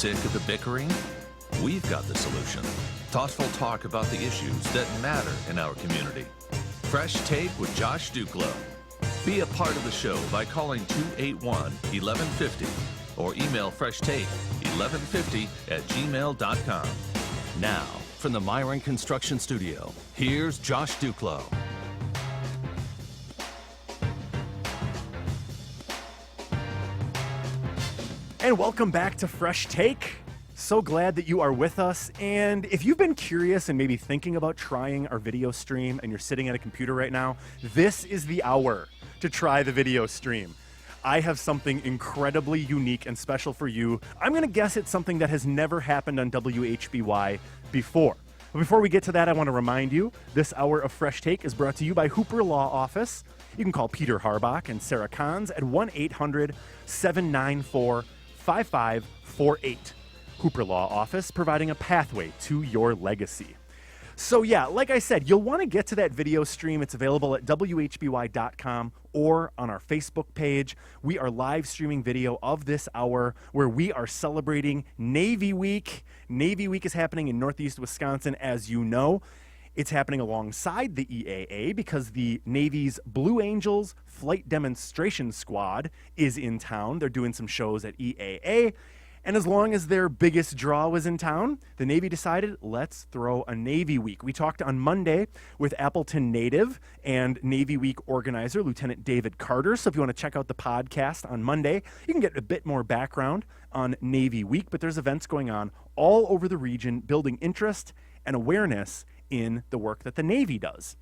Sick of the bickering? We've got the solution. Thoughtful talk about the issues that matter in our community. Fresh Take with Josh Duclo. Be a part of the show by calling 281-1150 or email freshtake1150@gmail.com. Now, from the Myron Construction Studio, here's Josh Duclo. And welcome back to Fresh Take. So glad that you are with us. And if you've been curious and maybe thinking about trying our video stream and you're sitting at a computer right now, this is the hour to try the video stream. I have something incredibly unique and special for you. I'm going to guess it's something that has never happened on WHBY before. But before we get to that, I want to remind you, this hour of Fresh Take is brought to you by Hooper Law Office. You can call Peter Harbach and Sarah Kahns at 1-800-794-5548. Hooper Law Office, providing a pathway to your legacy. So yeah, like I said, you'll want to get to that video stream. It's available at WHBY.com or on our Facebook page. We are live streaming video of this hour where we are celebrating Navy Week. Navy Week is happening in Northeast Wisconsin, as you know. It's happening alongside the EAA because the Navy's Blue Angels Flight Demonstration Squad is in town. They're doing some shows at EAA. And as long as their biggest draw was in town, the Navy decided, let's throw a Navy Week. We talked on Monday with Appleton native and Navy Week organizer, Lieutenant David Carter. So if you want to check out the podcast on Monday, you can get a bit more background on Navy Week. But there's events going on all over the region, building interest and awareness in the work that the Navy does.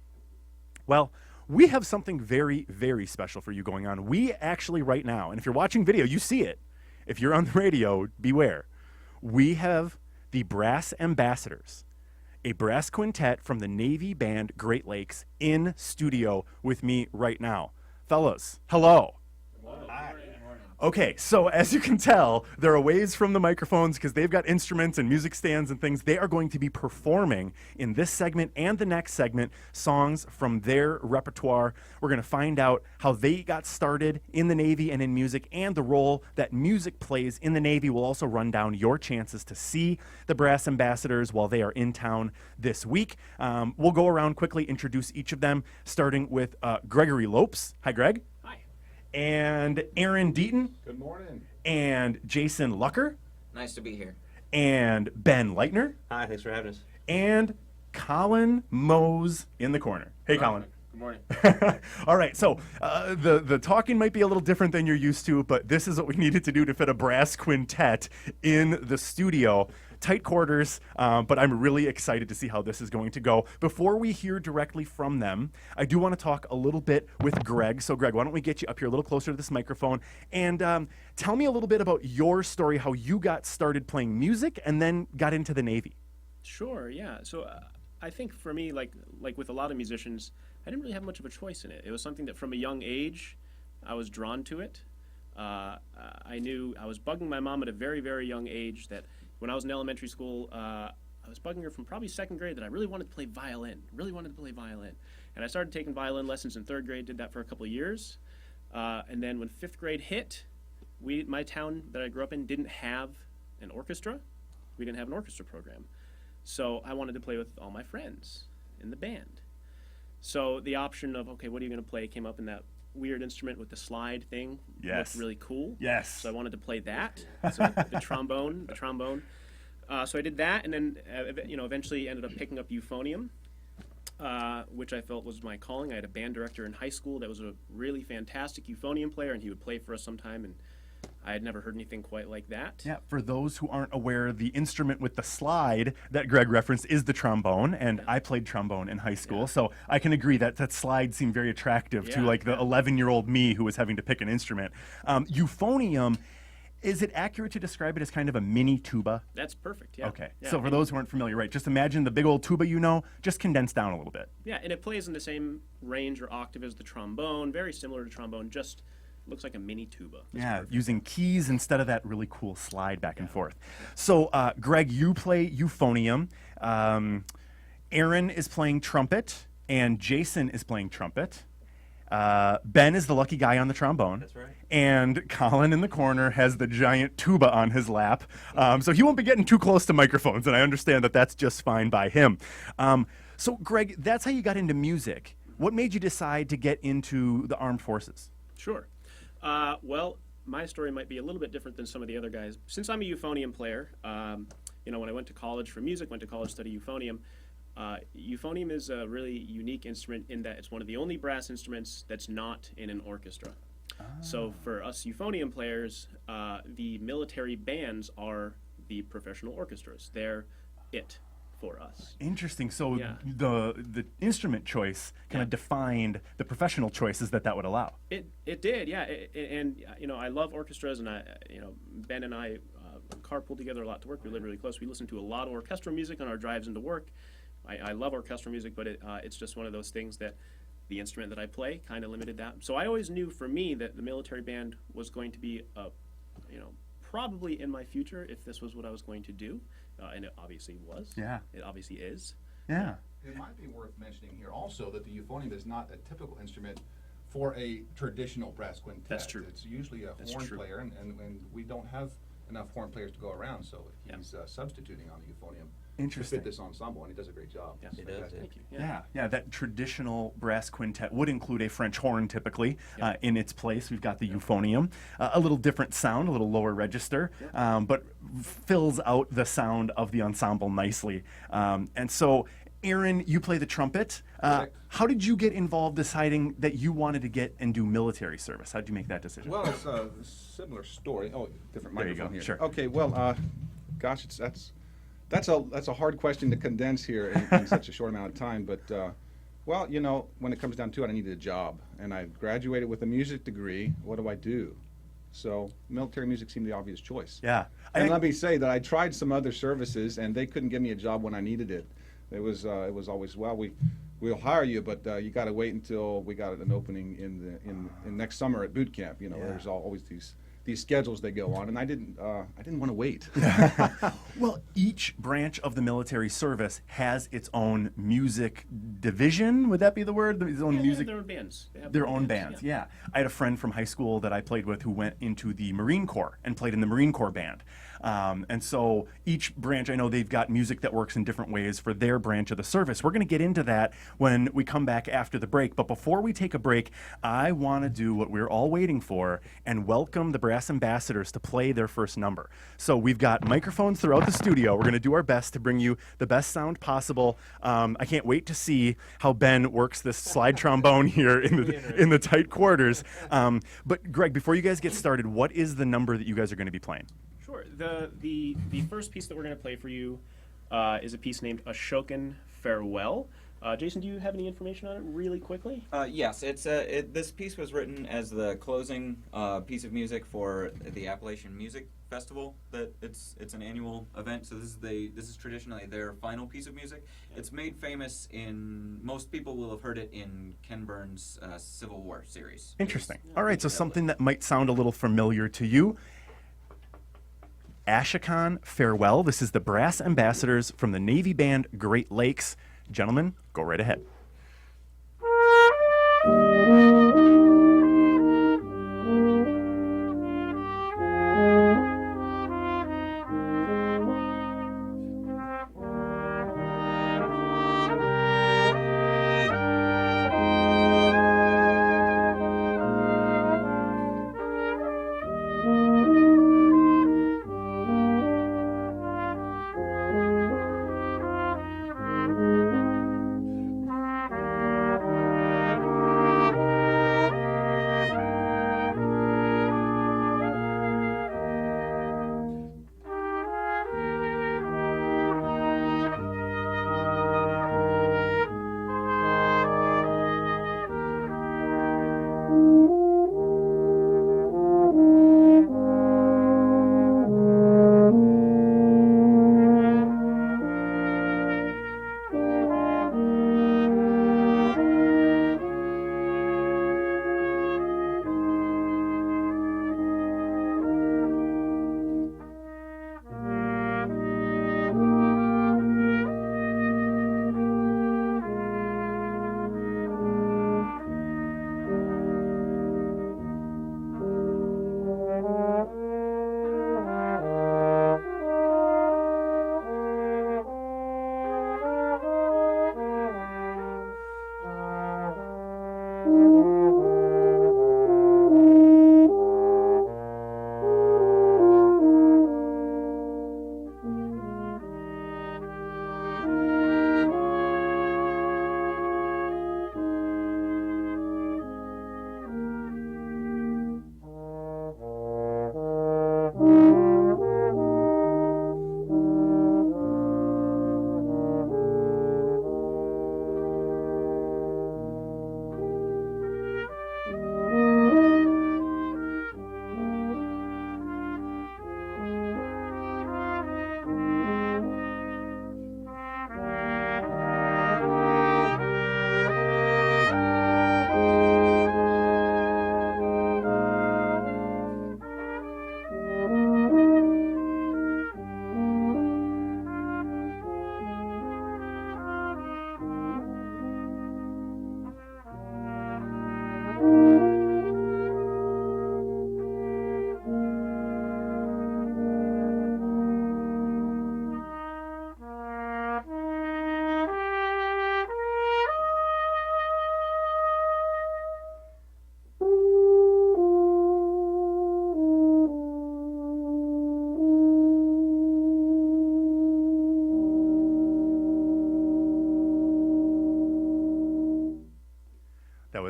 Well, we have something very, very special for you going on. We actually right now, and if you're watching video, you see it. If you're on the radio, beware. We have the Brass Ambassadors, a brass quintet from the Navy Band Great Lakes in studio with me right now. Fellas, hello. Hi. Okay, so as you can tell, they're a ways from the microphones because they've got instruments and music stands and things. They are going to be performing in this segment and the next segment songs from their repertoire. We're going to find out how they got started in the Navy and in music and the role that music plays in the Navy. We'll also run down your chances to see the Brass Ambassadors while they are in town this week. We'll go around quickly, introduce each of them, starting with Gregory Lopes. Hi, Greg. And Aaron Deaton. Good morning. And Jason Lucker. Nice to be here. And Ben Leitner. Hi, thanks for having us. And Colin Mose in the corner. Hey, Colin. Good morning. All right, so the talking might be a little different than you're used to, but this is what we needed to do to fit a brass quintet in the studio. Tight quarters, but I'm really excited to see how this is going to go. Before we hear directly from them, I do want to talk a little bit with Greg. So Greg, why don't we get you up here a little closer to this microphone and tell me a little bit about your story, how you got started playing music and then got into the Navy. Sure, yeah. So I think for me, like with a lot of musicians, I didn't really have much of a choice in it. It was something that from a young age, I was drawn to it. I knew I was bugging my mom at a very, very young age that when I was in elementary school, I was bugging her from probably second grade that I really wanted to play violin, And I started taking violin lessons in third grade, did that for a couple of years. And then when fifth grade hit, my town that I grew up in didn't have an orchestra. We didn't have an orchestra program. So I wanted to play with all my friends in the band. So the option of, okay, what are you going to play came up in that weird instrument with the slide thing. Yes. Looked really cool. Yes. So I wanted to play that. So the trombone. So I did that, and then eventually ended up picking up euphonium, which I felt was my calling. I had a band director in high school that was a really fantastic euphonium player, and he would play for us sometime, and I had never heard anything quite like that. Yeah, for those who aren't aware, the instrument with the slide that Greg referenced is the trombone, and I played trombone in high school, so I can agree that that slide seemed very attractive to like the 11-year-old me who was having to pick an instrument. Euphonium, is it accurate to describe it as kind of a mini tuba? That's perfect, yeah. Okay, yeah. So for those who aren't familiar, right, just imagine the big old tuba just condensed down a little bit. Yeah, and it plays in the same range or octave as the trombone, very similar to trombone, just looks like a mini tuba. That's perfect. Using keys instead of that really cool slide back and forth. So, Greg, you play euphonium. Aaron is playing trumpet, and Jason is playing trumpet. Ben is the lucky guy on the trombone. That's right. And Colin in the corner has the giant tuba on his lap. So he won't be getting too close to microphones, and I understand that that's just fine by him. So, Greg, that's how you got into music. What made you decide to get into the armed forces? Sure. Well, my story might be a little bit different than some of the other guys. Since I'm a euphonium player, when I went to college for music, went to college to study euphonium. Euphonium is a really unique instrument in that it's one of the only brass instruments that's not in an orchestra. So for us euphonium players, the military bands are the professional orchestras. They're it for us. Interesting. So Yeah. the instrument choice kind of defined the professional choices that would allow. It did, yeah. And I love orchestras, and Ben and I carpool together a lot to work. We live really close. We listen to a lot of orchestral music on our drives into work. I love orchestral music, but it's just one of those things that the instrument that I play kind of limited that. So I always knew for me that the military band was going to be probably in my future if this was what I was going to do, and it obviously was. Yeah. It obviously is. Yeah. It might be worth mentioning here also that the euphonium is not a typical instrument for a traditional brass quintet. That's true. It's usually a That's horn true. player, and we don't have enough horn players to go around, so Yeah. he's substituting on the euphonium Interesting. to fit this ensemble, and he does a great job. Yeah. It's He does, fantastic. Thank you. Yeah, that traditional brass quintet would include a French horn typically in its place. We've got the euphonium, a little different sound, a little lower register, but fills out the sound of the ensemble nicely. And so, Aaron, you play the trumpet. Correct. How did you get involved deciding that you wanted to get and do military service? How did you make that decision? Well, it's a similar story. Oh, different There you microphone go, here. sure. Okay, well, gosh, that's a hard question to condense here in such a short amount of time. But well, when it comes down to it, I needed a job, and I graduated with a music degree. What do I do? So military music seemed the obvious choice. Yeah. And let me say that I tried some other services, and they couldn't give me a job when I needed it. It was always, well, we'll hire you, but you got to wait until we got an opening in next summer at boot camp. There's always these schedules they go on, and I didn't want to wait. Well, each branch of the military service has its own music division. Would that be the word? Its own They music. have their own bands. They have Their own bands, yeah. I had a friend from high school that I played with who went into the Marine Corps and played in the Marine Corps band. And so each branch, I know they've got music that works in different ways for their branch of the service. We're going to get into that when we come back after the break. But before we take a break, I want to do what we're all waiting for and welcome the brass ambassadors to play their first number. So we've got microphones throughout the studio. We're going to do our best to bring you the best sound possible. I can't wait to see how Ben works this slide trombone here in the tight quarters. But Greg, before you guys get started, what is the number that you guys are going to be playing? Sure. The first piece that we're going to play for you is a piece named Ashokan Farewell. Jason, do you have any information on it really quickly? Yes, this piece was written as the closing piece of music for the Appalachian Music Festival. That it's an annual event, so this is traditionally their final piece of music. It's made famous most people will have heard it in Ken Burns' Civil War series. Interesting. All right, so something that might sound a little familiar to you. Ashokan Farewell. This is the brass ambassadors from the Navy Band Great Lakes. Gentlemen, go right ahead.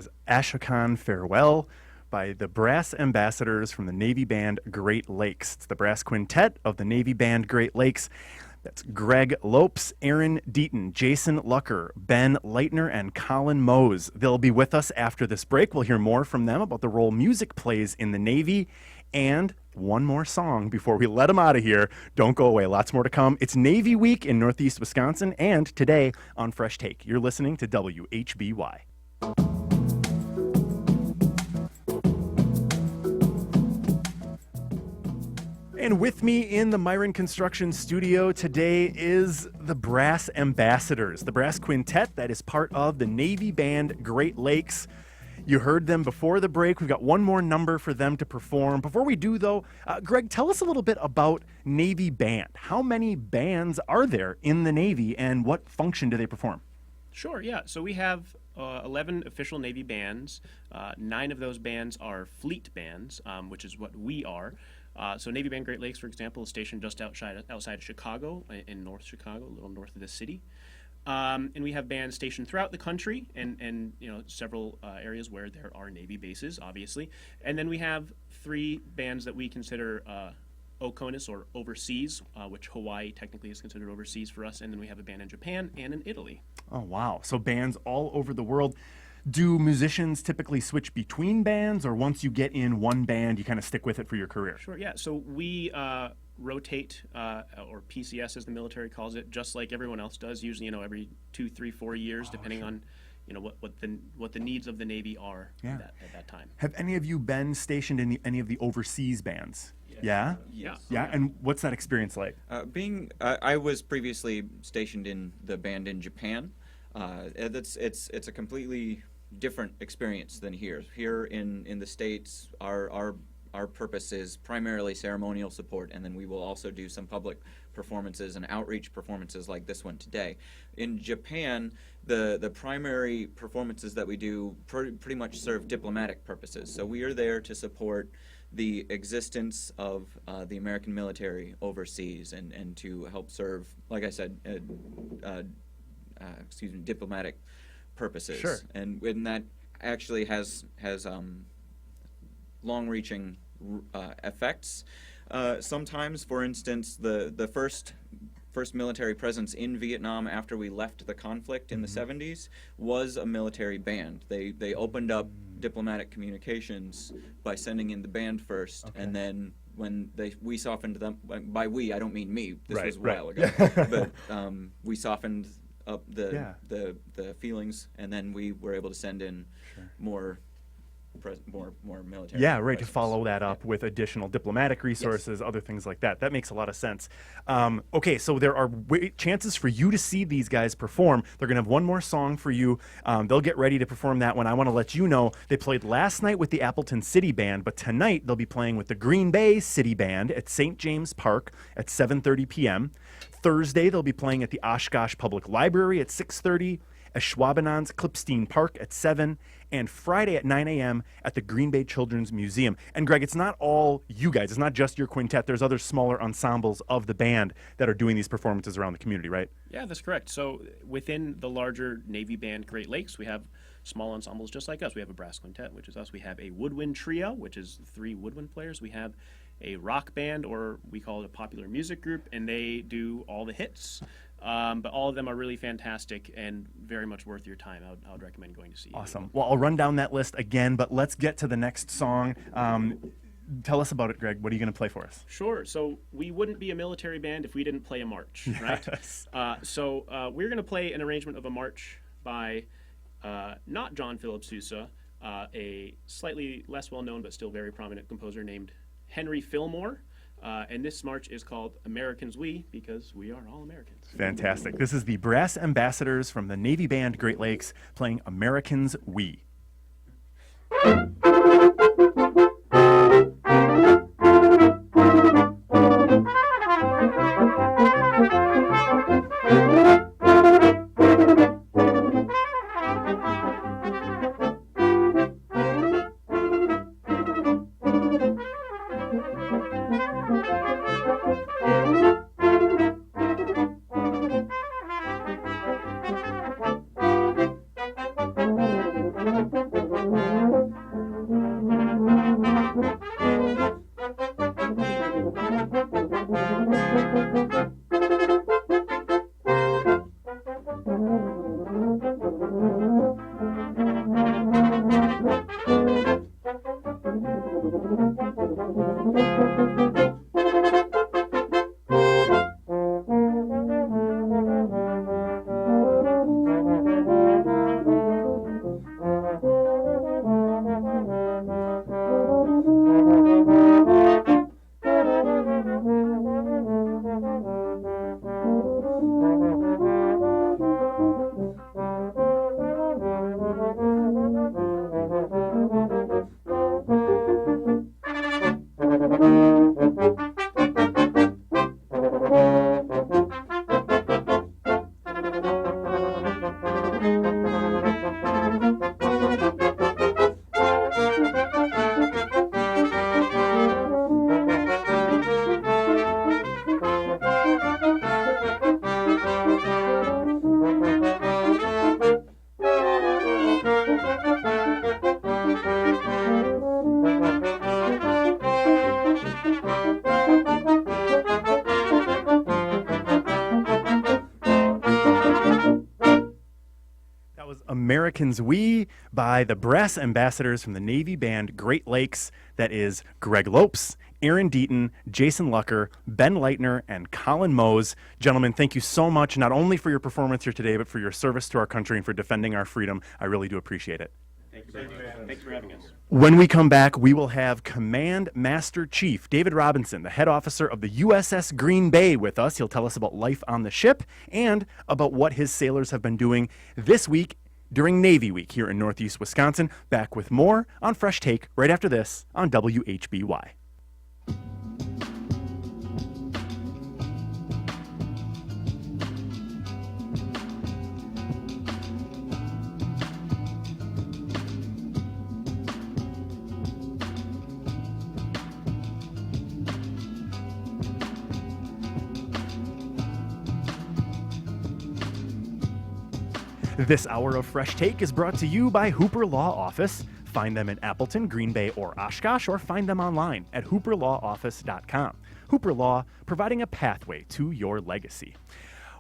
was Ashokan Farewell by the Brass Ambassadors from the Navy Band Great Lakes. It's the brass quintet of the Navy Band Great Lakes. That's Greg Lopes, Aaron Deaton, Jason Lucker, Ben Leitner, and Colin Mose. They'll be with us after this break. We'll hear more from them about the role music plays in the Navy. And one more song before we let them out of here. Don't go away. Lots more to come. It's Navy Week in Northeast Wisconsin, and today on Fresh Take. You're listening to WHBY. And with me in the Myron Construction studio today is the Brass Ambassadors, the brass quintet that is part of the Navy Band Great Lakes. You heard them before the break. We've got one more number for them to perform. Before we do, though, Greg, tell us a little bit about Navy Band. How many bands are there in the Navy, and what function do they perform? Sure, yeah. So we have 11 official Navy bands. 9 of those bands are fleet bands, which is what we are. So Navy Band Great Lakes, for example, is stationed just outside of Chicago, in North Chicago, a little north of the city. And we have bands stationed throughout the country and several areas where there are Navy bases, obviously. And then we have 3 bands that we consider OCONUS, or overseas, which Hawaii technically is considered overseas for us. And then we have a band in Japan and in Italy. Oh, wow. So bands all over the world. Do musicians typically switch between bands, or once you get in one band, you kind of stick with it for your career? Sure, yeah. So we rotate, or PCS as the military calls it, just like everyone else does, usually, every 2, 3, 4 years, depending on, what the needs of the Navy are at that time. Have any of you been stationed in any of the overseas bands? Yeah? Yes. Yeah, and what's that experience like? I was previously stationed in the band in Japan. It's a completely different experience than here. Here in the States, our purpose is primarily ceremonial support, and then we will also do some public performances and outreach performances like this one today. In Japan, the primary performances that we do pretty much serve diplomatic purposes. So we are there to support the existence of the American military overseas and to help serve, like I said, diplomatic purposes. Sure. And that actually has long-reaching effects. Sometimes, for instance, the first military presence in Vietnam after we left the conflict in the 70s was a military band. They opened up diplomatic communications by sending in the band first, and then when we softened them, by we I don't mean me, this was a while ago, but we softened up the feelings, and then we were able to send in more military. Yeah, right, to presence. follow that up with additional diplomatic resources, other things like that. That makes a lot of sense. Okay, so there are chances for you to see these guys perform. They're going to have one more song for you. They'll get ready to perform that one. I want to let you know they played last night with the Appleton City Band, but tonight they'll be playing with the Green Bay City Band at St. James Park at 7:30 p.m. Thursday, they'll be playing at the Oshkosh Public Library at 6:30, at Schwabenon's Klipstein Park at 7, and Friday at 9 a.m. at the Green Bay Children's Museum. And Greg, it's not all you guys. It's not just your quintet. There's other smaller ensembles of the band that are doing these performances around the community, right? Yeah, that's correct. So within the larger Navy Band Great Lakes, we have small ensembles just like us. We have a brass quintet, which is us. We have a woodwind trio, which is 3 woodwind players. We have a rock band, or we call it a popular music group, and they do all the hits. But all of them are really fantastic and very much worth your time. I would recommend going to see. Awesome. Well, I'll run down that list again, but let's get to the next song. Tell us about it, Greg. What are you going to play for us? Sure. So we wouldn't be a military band if we didn't play a march, right? Yes. So we're going to play an arrangement of a march by not John Philip Sousa, a slightly less well-known but still very prominent composer named Henry Fillmore. And this march is called Americans We, because we are all Americans. Fantastic. This is the Brass Ambassadors from the Navy Band Great Lakes playing Americans We. Americans We by the brass ambassadors from the Navy band Great Lakes. That is Greg Lopes, Aaron Deaton, Jason Lucker, Ben Leitner, and Colin Mose. Gentlemen, thank you so much, not only for your performance here today, but for your service to our country and for defending our freedom. I really do appreciate it. Thank you very much. Thank you for having us. When we come back, we will have Command Master Chief David Robinson, the head officer of the USS Green Bay, with us. He'll tell us about life on the ship and about what his sailors have been doing this week during Navy Week here in Northeast Wisconsin. Back with more on Fresh Take right after this on WHBY. This hour of Fresh Take is brought to you by Hooper Law Office. Find them in Appleton, Green Bay, or Oshkosh, or find them online at hooperlawoffice.com. Hooper Law, providing a pathway to your legacy.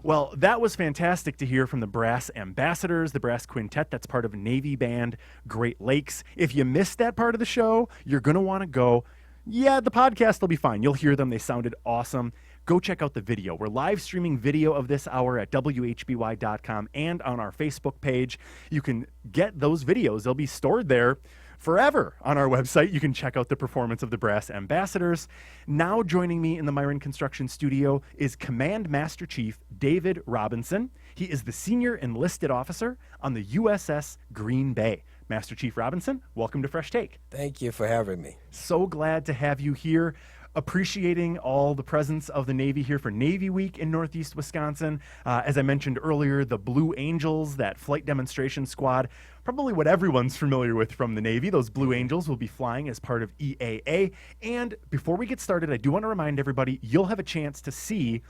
Well, that was fantastic to hear from the brass ambassadors, the brass quintet that's part of Navy Band Great Lakes. If you missed that part of the show, you're going to want to go. Yeah, the podcast will be fine. You'll hear them. They sounded awesome. Go check out the video. We're live streaming video of this hour at WHBY.com and on our Facebook page. You can get those videos. They'll be stored there forever on our website. You can check out the performance of the brass ambassadors. Now joining me in the Myron Construction Studio is Command Master Chief David Robinson. He is the senior enlisted officer on the USS Green Bay. Master Chief Robinson, welcome to Fresh Take. Thank you for having me. So glad to have you here. Appreciating all the presence of the Navy here for Navy Week in Northeast Wisconsin. As I mentioned earlier, the Blue Angels, that flight demonstration squad, probably what everyone's familiar with from the Navy. Those Blue Angels will be flying as part of EAA. And before we get started, I do want to remind everybody, you'll have a chance to see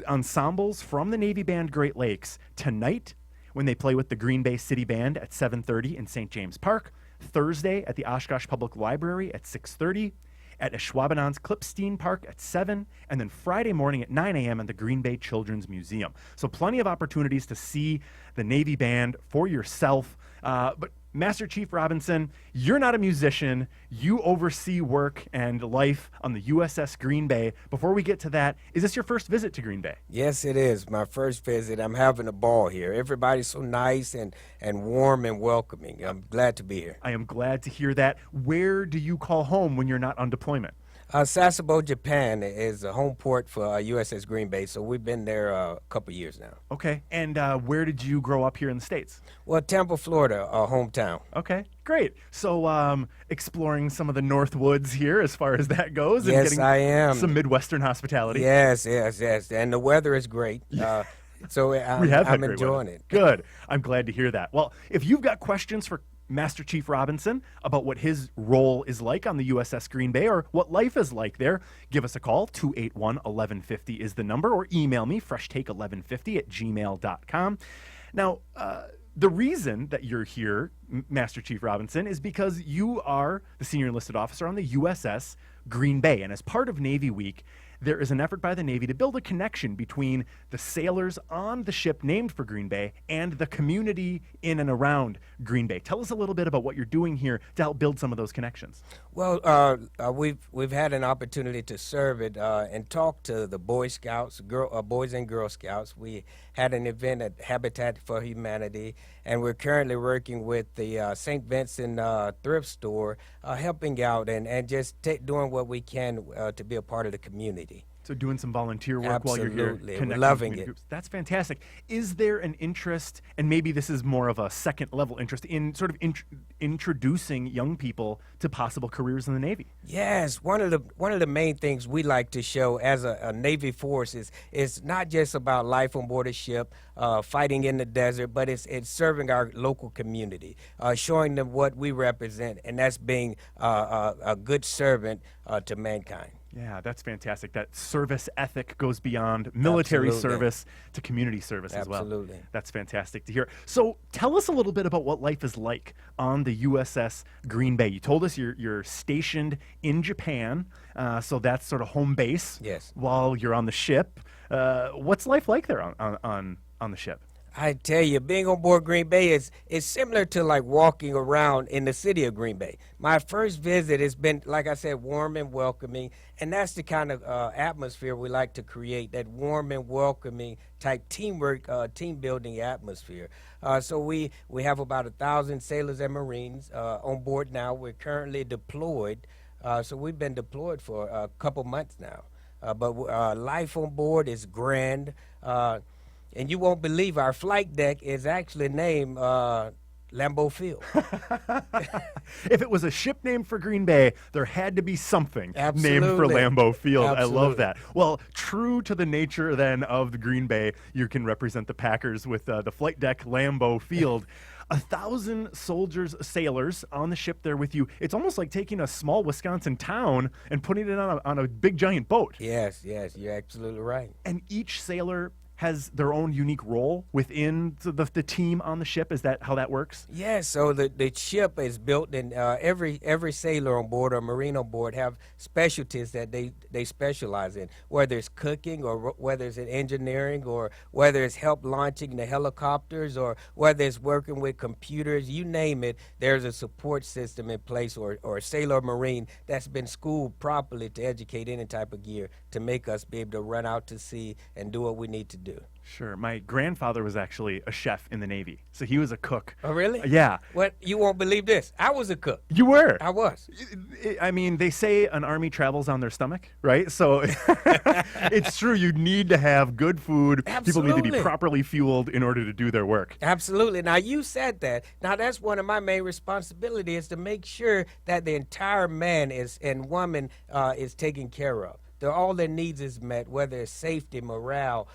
ensembles from the Navy Band Great Lakes tonight when they play with the Green Bay City Band at 7:30 in St. James Park, Thursday at the Oshkosh Public Library at 6:30, at Ashwaubenon's Klipstein Park at 7, and then Friday morning at 9 a.m. at the Green Bay Children's Museum. So plenty of opportunities to see the Navy Band for yourself. But Master Chief Robinson, you're not a musician. You oversee work and life on the USS Green Bay. Before we get to that, is this your first visit to Green Bay? Yes, it is. My first visit. I'm having a ball here. Everybody's so nice and warm and welcoming. I'm glad to be here. I am glad to hear that. Where do you call home when you're not on deployment? Sasebo, Japan is a home port for USS Green Bay, so we've been there a couple years now. Okay. And where did you grow up here in the States? Well, Tampa, Florida, our hometown. Okay, great. So exploring some of the North Woods here as far as that goes. And Yes, getting I am. some Midwestern hospitality. Yes. And the weather is great. So We have had I'm great enjoying weather. it. Good. I'm glad to hear that. Well, if you've got questions for Master Chief Robinson about what his role is like on the USS Green Bay or what life is like there, give us a call. 281-1150 is the number, or email me, freshtake1150@gmail.com. Now, the reason that you're here, Master Chief Robinson, is because you are the senior enlisted officer on the USS Green Bay. And as part of Navy Week, there is an effort by the Navy to build a connection between the sailors on the ship named for Green Bay and the community in and around Green Bay. Tell us a little bit about what you're doing here to help build some of those connections. Well, we've had an opportunity to serve it and talk to the Boy Scouts, Boys and Girl Scouts. We had an event at Habitat for Humanity, and we're currently working with the St. Vincent thrift store, helping out and just doing what we can to be a part of the community. So doing some volunteer work while you're here, Absolutely. We're connecting loving with it. groups. That's fantastic. Is there an interest, and maybe this is more of a second level interest, in sort of introducing young people to possible careers in the Navy? Yes, one of the main things we like to show as a Navy force is not just about life on board a ship, fighting in the desert, but it's serving our local community, showing them what we represent, and that's being a good servant to mankind. Yeah, that's fantastic. That service ethic goes beyond military Absolutely. service to community service as well. Absolutely. That's fantastic to hear. So tell us a little bit about what life is like on the USS Green Bay. You told us you're stationed in Japan, so that's sort of home base. Yes. While you're on the ship, what's life like there on the ship? I tell you, being on board Green Bay is similar to like walking around in the city of Green Bay. My first visit has been, like I said, warm and welcoming, and that's the kind of atmosphere we like to create, that warm and welcoming type teamwork, team building atmosphere. So we have about 1,000 sailors and Marines on board now. We're currently deployed, so we've been deployed for a couple months now. But life on board is grand. And you won't believe our flight deck is actually named Lambeau Field. If it was a ship named for Green Bay, there had to be something named for Absolutely. Lambeau Field. I love Absolutely. that. Well, true to the nature then of the Green Bay, you can represent the Packers with the flight deck Lambeau Field. 1,000 soldiers, sailors on the ship there with you. It's almost like taking a small Wisconsin town and putting it on a big giant boat. Yes, you're absolutely right. And each sailor has their own unique role within the team on the ship. Is that how that works? Yes, so the ship is built, and every sailor on board or Marine on board have specialties that they specialize in, whether it's cooking or whether it's in engineering or whether it's help launching the helicopters or whether it's working with computers, you name it, there's a support system in place or a sailor or Marine that's been schooled properly to educate any type of gear to make us be able to run out to sea and do what we need to do. Sure. My grandfather was actually a chef in the Navy, so he was a cook. Oh, really? Yeah. What? You won't believe this. I was a cook. You were? I was. I mean, they say an army travels on their stomach, right? So it's true. You need to have good food. People need to be Absolutely. properly fueled in order to do their work. Absolutely. Now, you said that. Now, that's one of my main responsibilities is to make sure that the entire man and woman is taken care of. All their needs is met, whether it's safety, morale,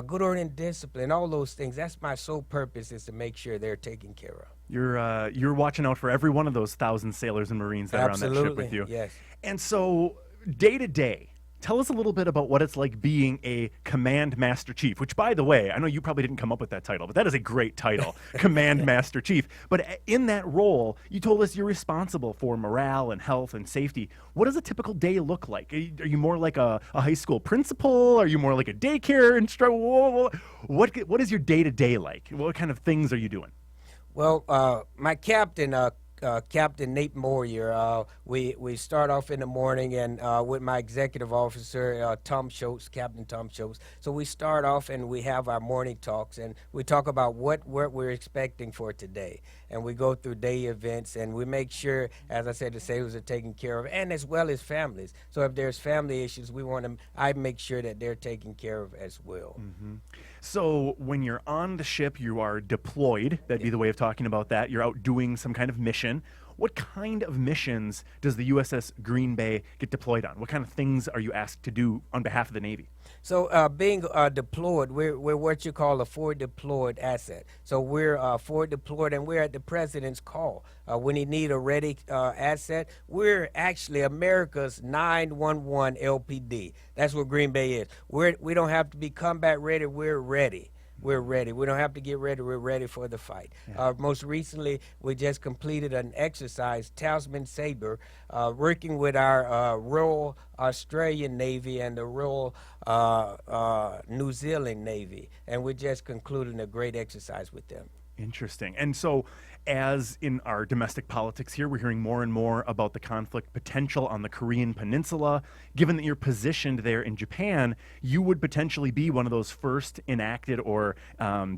good order and discipline, all those things. That's my sole purpose, is to make sure they're taken care of. You're watching out for every one of those 1,000 sailors and Marines that are on that ship with you. Yes. And so, day to day, tell us a little bit about what it's like being a Command Master Chief, which, by the way, I know you probably didn't come up with that title, but that is a great title, Command Master Chief. But in that role, you told us you're responsible for morale and health and safety. What does a typical day look like? Are you more like a high school principal? Are you more like a daycare instructor? What is your day-to-day like? What kind of things are you doing? Well, my captain, Captain Nate Moyer, we start off in the morning and with my executive officer, Tom Schultz, Captain Tom Schultz. So we start off and we have our morning talks and we talk about what we're expecting for today. And we go through day events and we make sure, as I said, the sailors are taken care of, and as well as families. So if there's family issues, I make sure that they're taken care of as well. Mm-hmm. So when you're on the ship, you are deployed. That'd be the way of talking about that. You're out doing some kind of mission. What kind of missions does the USS Green Bay get deployed on? What kind of things are you asked to do on behalf of the Navy? So being deployed, we're what you call a forward deployed asset. So we're forward deployed and we're at the president's call. When he need a ready asset, we're actually America's 911 LPD. That's what Green Bay is. We don't have to be combat ready, we're ready. we're ready. We don't have to get ready. We're ready for the fight. Most recently, we just completed an exercise, Tasman Sabre, working with our Royal Australian Navy and the Royal New Zealand Navy, and we're just concluding a great exercise with them. Interesting. And so, as in our domestic politics here, we're hearing more and more about the conflict potential on the Korean Peninsula. Given that you're positioned there in Japan, you would potentially be one of those first enacted or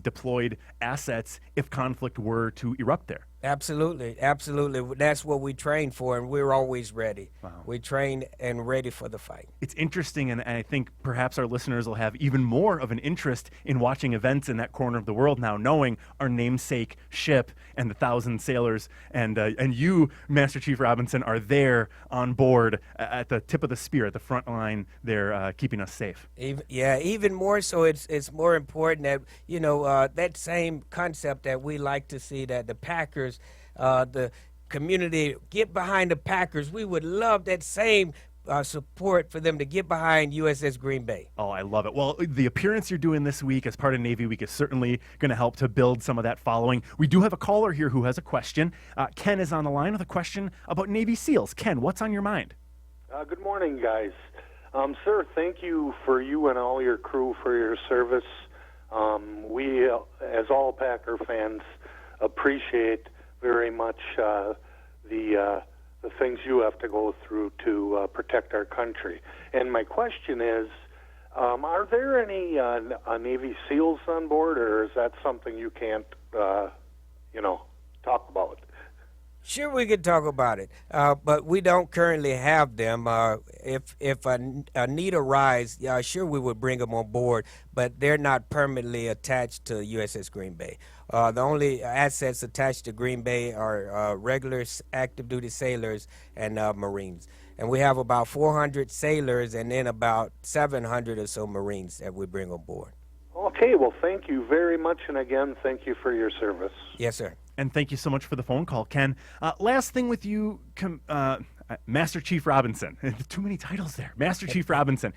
deployed assets if conflict were to erupt there. Absolutely, absolutely. That's what we train for, and we're always ready. Wow. We train and ready for the fight. It's interesting, and I think perhaps our listeners will have even more of an interest in watching events in that corner of the world now, knowing our namesake ship and the 1,000 sailors, and you, Master Chief Robinson, are there on board at the tip of the spear, at the front line there, keeping us safe. Even more so, it's more important that, that same concept that we like to see, that the Packers, the community get behind the Packers. We would love that same support for them to get behind USS Green Bay. Oh, I love it. Well, the appearance you're doing this week as part of Navy Week is certainly going to help to build some of that following. We do have a caller here who has a question. Ken is on the line with a question about Navy SEALs. Ken, what's on your mind? Good morning, guys. Sir, thank you for you and all your crew for your service. We, as all Packer fans, appreciate very much the things you have to go through to protect our country. And my question is, are there any Navy SEALs on board, or is that something you can't, talk about? Sure, we could talk about it, but we don't currently have them. If a need arises, sure, we would bring them on board, but they're not permanently attached to USS Green Bay. The only assets attached to Green Bay are regular active duty sailors and Marines. And we have about 400 sailors and then about 700 or so Marines that we bring on board. Okay, well, thank you very much, and again, thank you for your service. Yes, sir. And thank you so much for the phone call, Ken. Last thing with you, Master Chief Robinson. Too many titles there. Master Chief Robinson.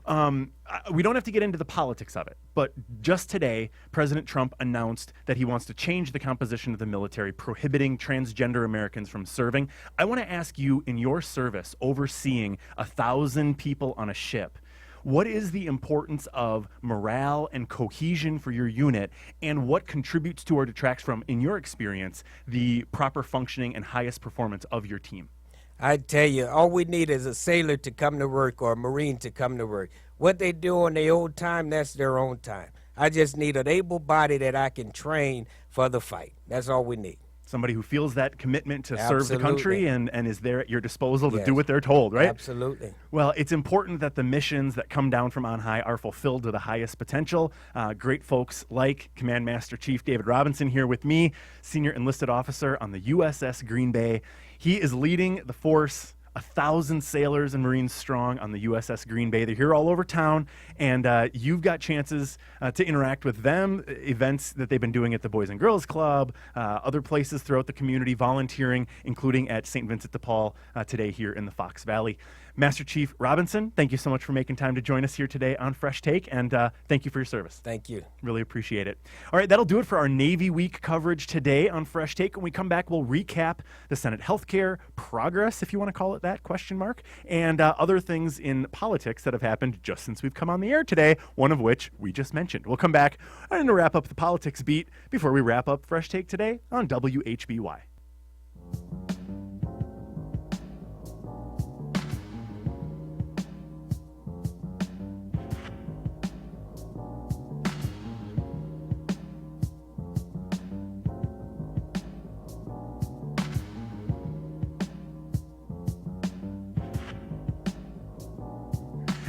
We don't have to get into the politics of it, but just today, President Trump announced that he wants to change the composition of the military, prohibiting transgender Americans from serving. I want to ask you, in your service, overseeing 1,000 people on a ship, what is the importance of morale and cohesion for your unit, and what contributes to or detracts from, in your experience, the proper functioning and highest performance of your team? I tell you, all we need is a sailor to come to work or a Marine to come to work. What they do on their own time, that's their own time. I just need an able body that I can train for the fight. That's all we need. Somebody who feels that commitment to serve the country and is there at your disposal to Yes. do what they're told, right? Absolutely. Well, it's important that the missions that come down from on high are fulfilled to the highest potential. Great folks like Command Master Chief David Robinson here with me, Senior Enlisted Officer on the USS Green Bay. He is leading the force, 1,000 sailors and Marines strong on the USS Green Bay. They're here all over town, and you've got chances to interact with them, events that they've been doing at the Boys and Girls Club, other places throughout the community, volunteering, including at St. Vincent de Paul today here in the Fox Valley. Master Chief Robinson, thank you so much for making time to join us here today on Fresh Take, and thank you for your service. Thank you. Really appreciate it. All right, that'll do it for our Navy Week coverage today on Fresh Take. When we come back, we'll recap the Senate healthcare progress, if you want to call it that, question mark, and other things in politics that have happened just since we've come on the air today, one of which we just mentioned. We'll come back and to wrap up the politics beat before we wrap up Fresh Take today on WHBY.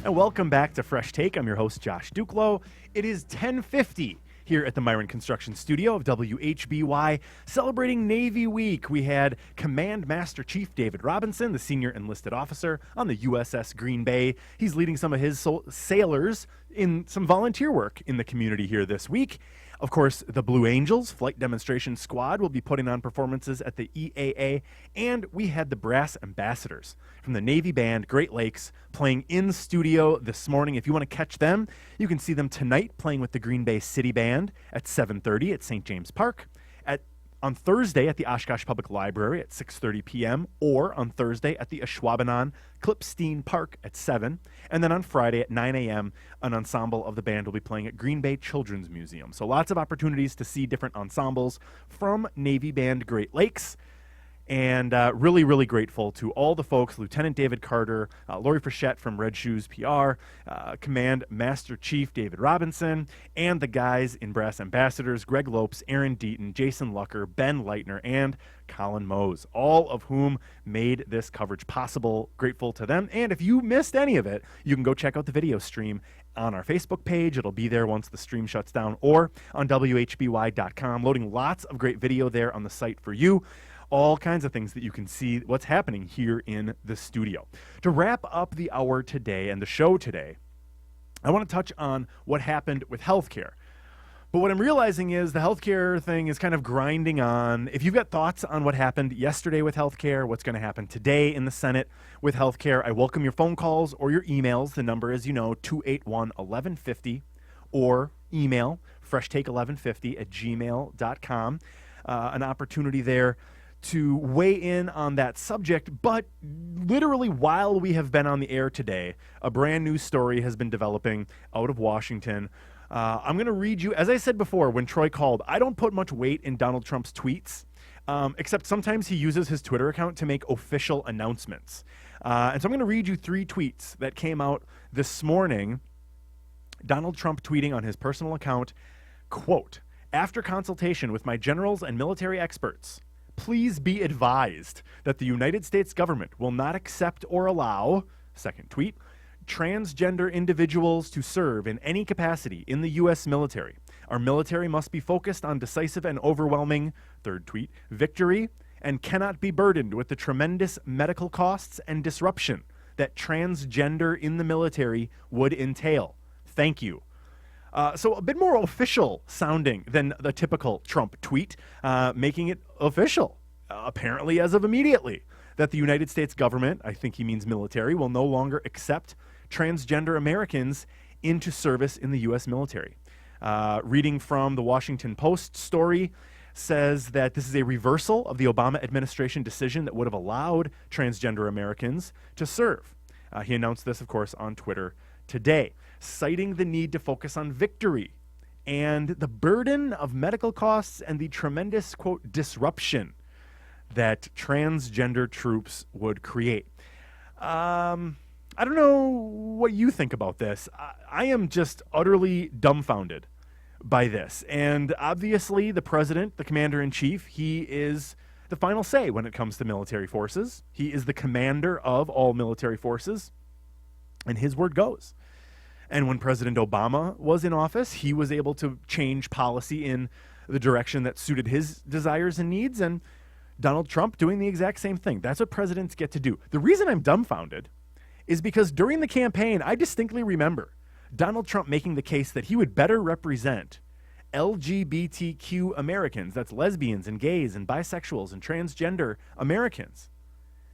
And welcome back to Fresh Take. I'm your host, Josh Duclo. It is 10:50 here at the Myron Construction Studio of WHBY, celebrating Navy Week. We had Command Master Chief David Robinson, the Senior Enlisted Officer on the USS Green Bay. He's leading some of his sailors in some volunteer work in the community here this week. Of course, the Blue Angels Flight Demonstration Squad will be putting on performances at the EAA, and we had the Brass Ambassadors from the Navy Band Great Lakes playing in studio this morning. If you want to catch them, you can see them tonight playing with the Green Bay City Band at 7:30 at St. James Park, on Thursday at the Oshkosh Public Library at 6:30 p.m., or on Thursday at the Ashwaubenon Klipstein Park at 7, and then on Friday at 9 a.m., an ensemble of the band will be playing at Green Bay Children's Museum. So lots of opportunities to see different ensembles from Navy Band Great Lakes. And really, really grateful to all the folks, Lieutenant David Carter, Lori Frechette from Red Shoes PR, Command Master Chief David Robinson, and the guys in Brass Ambassadors, Greg Lopes, Aaron Deaton, Jason Lucker, Ben Leitner, and Colin Mose, all of whom made this coverage possible. Grateful to them. And if you missed any of it, you can go check out the video stream on our Facebook page. It'll be there once the stream shuts down, or on WHBY.com, loading lots of great video there on the site for you. All kinds of things that you can see what's happening here in the studio. To wrap up the hour today and the show today, I want to touch on what happened with healthcare. But what I'm realizing is the healthcare thing is kind of grinding on. If you've got thoughts on what happened yesterday with healthcare, what's going to happen today in the Senate with healthcare, I welcome your phone calls or your emails. The number, as you know, 281-1150, or email freshtake1150@gmail.com. An opportunity there to weigh in on that subject. But literally while we have been on the air today, a brand new story has been developing out of Washington. I'm going to read you, as I said before when Troy called, I don't put much weight in Donald Trump's tweets, except sometimes he uses his Twitter account to make official announcements. And so I'm going to read you 3 tweets that came out this morning. Donald Trump tweeting on his personal account, quote, "After consultation with my generals and military experts, please be advised that the United States government will not accept or allow," second tweet, "transgender individuals to serve in any capacity in the U.S. military. Our military must be focused on decisive and overwhelming," third tweet, "victory, and cannot be burdened with the tremendous medical costs and disruption that transgender in the military would entail. Thank you." So a bit more official sounding than the typical Trump tweet, making it official, apparently as of immediately, that the United States government, I think he means military, will no longer accept transgender Americans into service in the U.S. military. Reading from the Washington Post story says that this is a reversal of the Obama administration decision that would have allowed transgender Americans to serve. He announced this, of course, on Twitter today, citing the need to focus on victory and the burden of medical costs and the tremendous, quote, disruption that transgender troops would create. I don't know what you think about this. I am just utterly dumbfounded by this. And obviously, the president, the commander-in-chief, he is the final say when it comes to military forces. He is the commander of all military forces, and his word goes. And when President Obama was in office, he was able to change policy in the direction that suited his desires and needs, and Donald Trump doing the exact same thing. That's what presidents get to do. The reason I'm dumbfounded is because during the campaign, I distinctly remember Donald Trump making the case that he would better represent LGBTQ Americans, that's lesbians and gays and bisexuals and transgender Americans,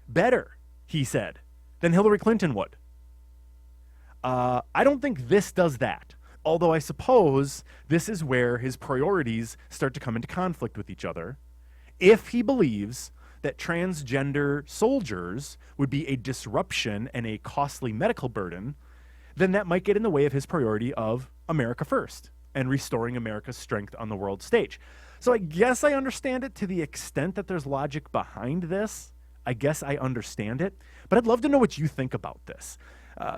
better, he said, than Hillary Clinton would. I don't think this does that, although I suppose this is where his priorities start to come into conflict with each other. If he believes that transgender soldiers would be a disruption and a costly medical burden, then that might get in the way of his priority of America first and restoring America's strength on the world stage. So I guess I understand it to the extent that there's logic behind this. I guess I understand it, but I'd love to know what you think about this.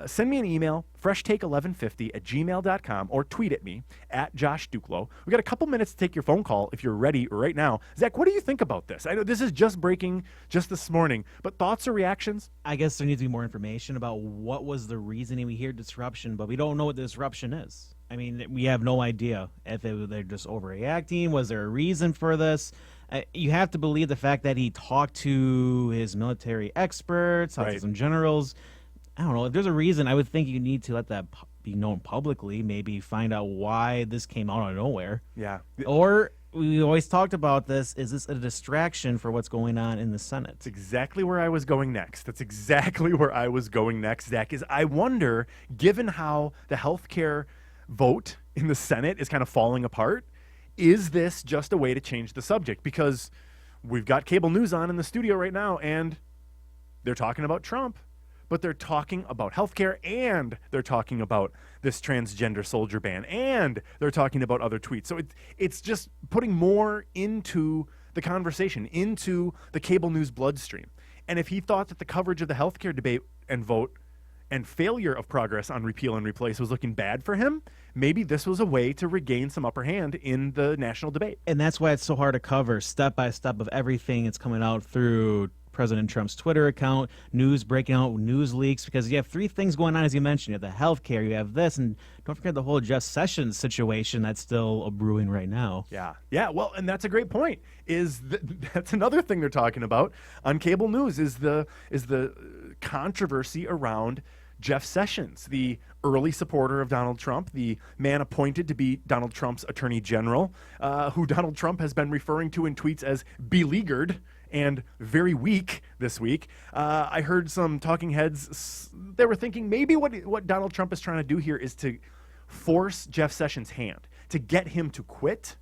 Send me an email, freshtake1150@gmail.com, or tweet at me, @JoshDuclo. We got a couple minutes to take your phone call if you're ready right now. Zach, what do you think about this? I know this is just breaking just this morning, but thoughts or reactions? I guess there needs to be more information about what was the reasoning. We hear disruption, but we don't know what the disruption is. I mean, we have no idea if they're just overreacting. Was there a reason for this? You have to believe the fact that he talked to his military experts, talked to some generals. I don't know. If there's a reason, I would think you need to let that be known publicly. Maybe find out why this came out of nowhere. Yeah. Or we always talked about this. Is this a distraction for what's going on in the Senate? That's exactly where I was going next. Zach, is I wonder, given how the healthcare vote in the Senate is kind of falling apart, is this just a way to change the subject? Because we've got cable news on in the studio right now, and they're talking about Trump, but they're talking about healthcare, and they're talking about this transgender soldier ban, and they're talking about other tweets. So it's just putting more into the conversation, into the cable news bloodstream. And if he thought that the coverage of the healthcare debate and vote and failure of progress on repeal and replace was looking bad for him, maybe this was a way to regain some upper hand in the national debate. And that's why it's so hard to cover step by step of everything that's coming out through President Trump's Twitter account, news breaking out, news leaks, because you have three things going on, as you mentioned. You have the healthcare, you have this, and don't forget the whole Jeff Sessions situation that's still brewing right now. Yeah. Well, and that's a great point. That's another thing they're talking about on cable news is the controversy around Jeff Sessions, the early supporter of Donald Trump, the man appointed to be Donald Trump's attorney general, who Donald Trump has been referring to in tweets as beleaguered and very weak this week. I heard some talking heads, they were thinking maybe what Donald Trump is trying to do here is to force Jeff Sessions' hand, to get him to quit,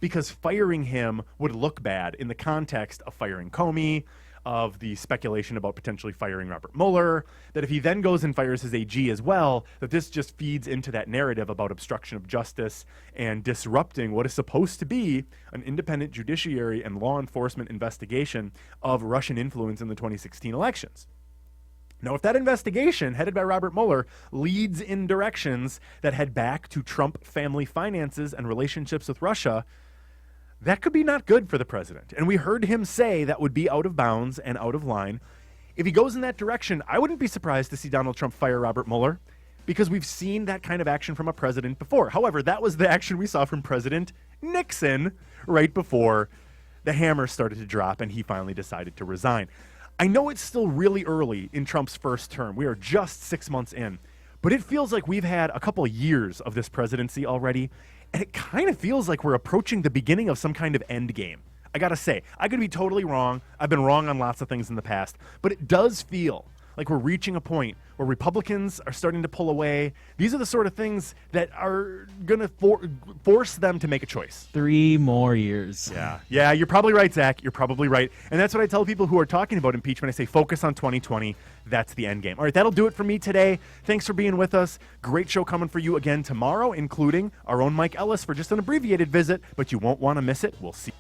because firing him would look bad in the context of firing Comey, of the speculation about potentially firing Robert Mueller, that if he then goes and fires his AG as well, that this just feeds into that narrative about obstruction of justice and disrupting what is supposed to be an independent judiciary and law enforcement investigation of Russian influence in the 2016 elections. Now, if that investigation, headed by Robert Mueller, leads in directions that head back to Trump family finances and relationships with Russia, that could be not good for the president. And we heard him say that would be out of bounds and out of line. If he goes in that direction, I wouldn't be surprised to see Donald Trump fire Robert Mueller, because we've seen that kind of action from a president before. However, that was the action we saw from President Nixon right before the hammer started to drop and he finally decided to resign. I know it's still really early in Trump's first term. We are just 6 months in. But it feels like we've had a couple of years of this presidency already, and it kind of feels like we're approaching the beginning of some kind of end game. I gotta say, I could be totally wrong. I've been wrong on lots of things in the past, but it does feel like we're reaching a point where Republicans are starting to pull away. These are the sort of things that are going to force them to make a choice. 3 more years. Yeah, you're probably right, Zach. You're probably right. And that's what I tell people who are talking about impeachment. I say focus on 2020. That's the end game. All right, that'll do it for me today. Thanks for being with us. Great show coming for you again tomorrow, including our own Mike Ellis for just an abbreviated visit, but you won't want to miss it. We'll see.